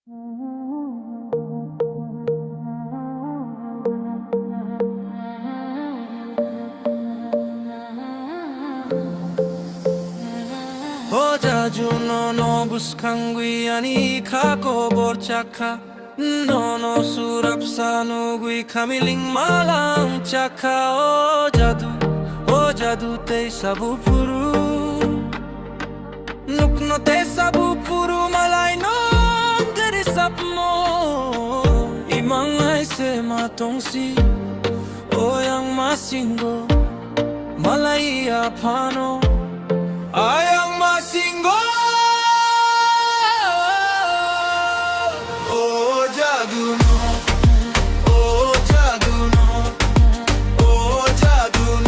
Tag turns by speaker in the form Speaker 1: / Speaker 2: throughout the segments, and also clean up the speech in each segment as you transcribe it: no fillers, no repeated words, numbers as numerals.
Speaker 1: jadu nono buskangui ani kokborok chaka nono surap sanugui kamiling malang chaka. Jadu te sabu puru nukno te sabu puru malay no dari sapmo imang ay se matong si oyang masingo malay apano ayang masingo. Oh jadu no, oh jadu no, oh jadu no.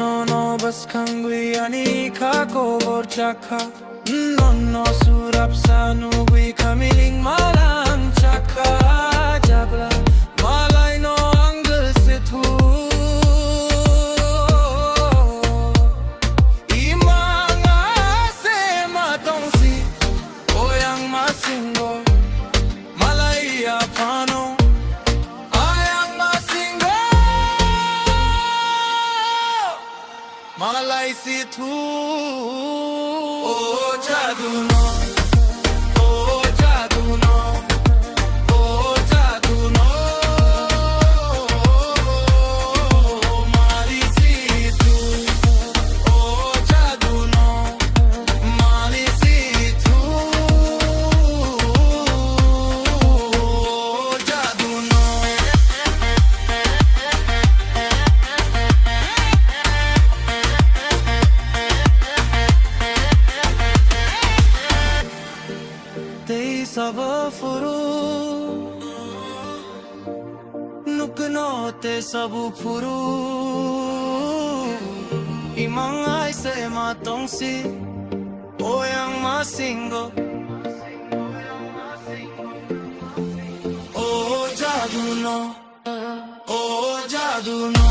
Speaker 1: Nono buskangui ani kokborok chaka nono surap sanugui kamiling malang chaka jabla malay no angle se tu imanga se matong si oyang masingo malay apano malay si tu. Oh jadu no, oh jadu no, oh jadu no. Mali si tu, oh jadu no, mali si tu. Oh jadu no. Te sabu puru nukno te sabu puru imang ay se matong si oyang masingo. Oh jadu no, oh jadu no.